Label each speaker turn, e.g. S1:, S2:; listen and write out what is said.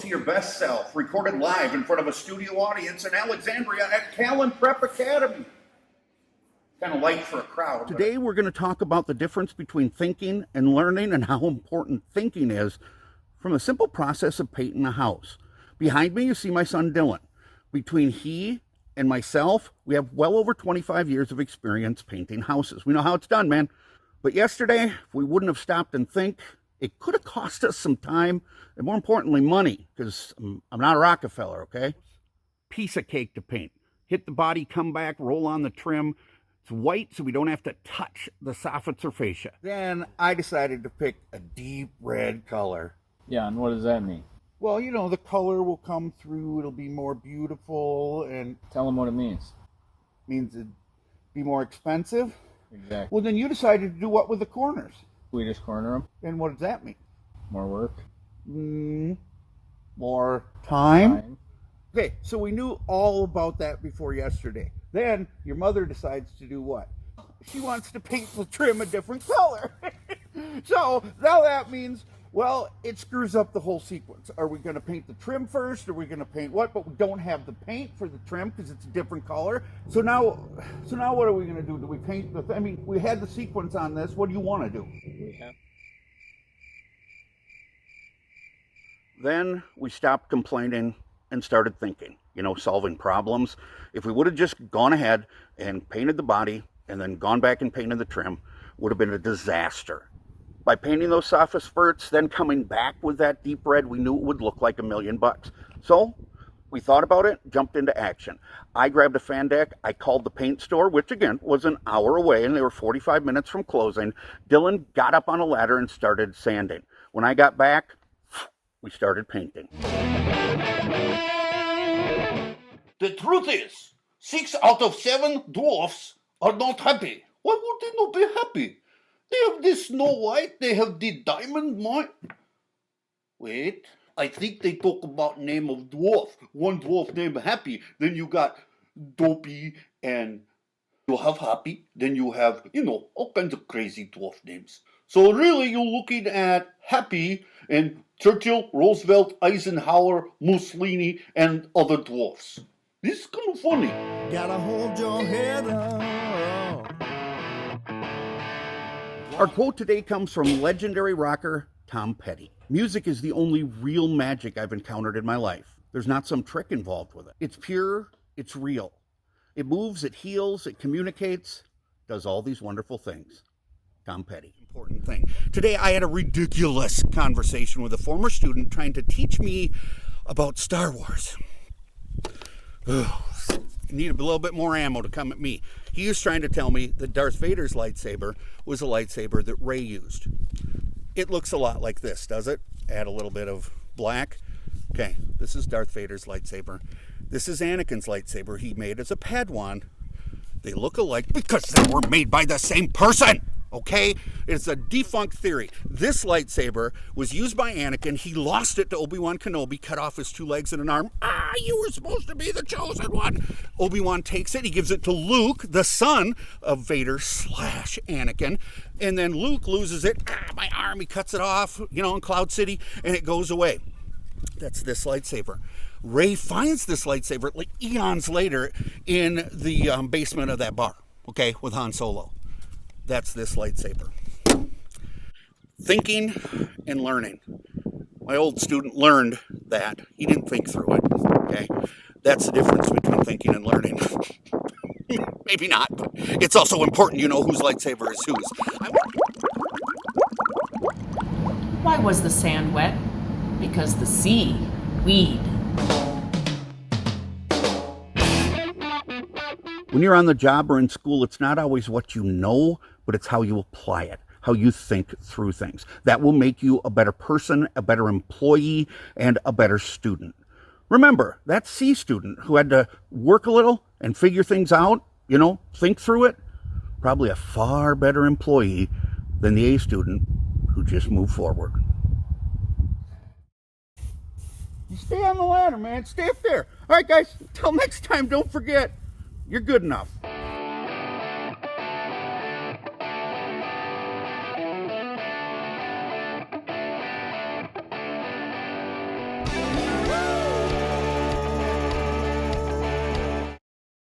S1: your best self, recorded live in front of a studio audience in Alexandria at Kalon Prep Academy. Kind of light for a crowd. Today we're going to talk about the difference between thinking and learning and how important thinking is from the simple process of painting a house. Behind me you see my son Dylan. Between he and myself, we have well over 25 years of experience painting houses. We know how it's done, man. But yesterday, if we wouldn't have stopped and think, it could have cost us some time and more importantly, money, because I'm not a Rockefeller, okay? Piece of cake to paint. Hit the body, come back, roll on the trim. It's white so we don't have to touch the soffits or fascia. Then I decided to pick a deep red color.
S2: Yeah, and what does that mean?
S1: Well, you know, the color will come through, it'll be more beautiful, and...
S2: Tell them what it means.
S1: Means it'd be more expensive?
S2: Exactly.
S1: Well, then you decided to do what with the corners?
S2: We just corner them.
S1: And what does that mean?
S2: More work.
S1: More time? Okay, so we knew all about that before yesterday. Then your mother decides to do what? She wants to paint the trim a different color. So now that means, well, it screws up the whole sequence. Are we going to paint the trim first? Are we going to paint what? But we don't have the paint for the trim because it's a different color. So now what are we going to do? Do we paint the? I mean, we had the sequence on this. What do you want to do? Then we stopped complaining and started thinking, you know, solving problems. If we would have just gone ahead and painted the body and then gone back and painted the trim, would have been a disaster. By painting those soffit spurts, then coming back with that deep red, we knew it would look like $1 million. So we thought about it, jumped into action. I grabbed a fan deck, I called the paint store, which again was an hour away and they were 45 minutes from closing. Dylan got up on a ladder and started sanding. When I got back, we started painting.
S3: The truth is, 6 out of 7 dwarfs are not happy. Why would they not be happy? They have the Snow White, they have the Diamond Mine. Wait, I think they talk about name of dwarf. One dwarf named Happy, then you got Dopey, and you have Happy, then you have, you know, all kinds of crazy dwarf names. So really you're looking at Happy and Churchill, Roosevelt, Eisenhower, Mussolini, and other dwarfs. This is kind of funny.
S4: Gotta hold your head up.
S1: Our quote today comes from legendary rocker Tom Petty. Music is the only real magic I've encountered in my life. There's not some trick involved with it. It's pure, it's real. It moves, it heals, it communicates, does all these wonderful things. Tom Petty. Important thing. Today I had a ridiculous conversation with a former student trying to teach me about Star Wars. Need a little bit more ammo to come at me. He was trying to tell me that Darth Vader's lightsaber was a lightsaber that Rey used. It looks a lot like this, does it? Add a little bit of black. Okay, this is Darth Vader's lightsaber. This is Anakin's lightsaber he made as a Padawan. They look alike because they were made by the same person. Okay? It's a defunct theory. This lightsaber was used by Anakin. He lost it to Obi-Wan Kenobi, cut off his 2 legs and an arm. You were supposed to be the chosen one. Obi-Wan takes it. He gives it to Luke, the son of Vader / Anakin. And then Luke loses it. My arm. He cuts it off, you know, in Cloud City, and it goes away. That's this lightsaber. Rey finds this lightsaber like eons later in the basement of that bar, okay, with Han Solo. That's this lightsaber. Thinking and learning. My old student learned that. He didn't think through it, okay? That's the difference between thinking and learning. Maybe not, but it's also important you know whose lightsaber is whose.
S5: Why was the sand wet? Because the sea weed.
S1: When you're on the job or in school, it's not always what you know, but it's how you apply it, how you think through things. That will make you a better person, a better employee, and a better student. Remember, that C student who had to work a little and figure things out, you know, think through it, probably a far better employee than the A student who just moved forward. You stay on the ladder, man. Stay up there. All right, guys, until next time, don't forget, you're good enough.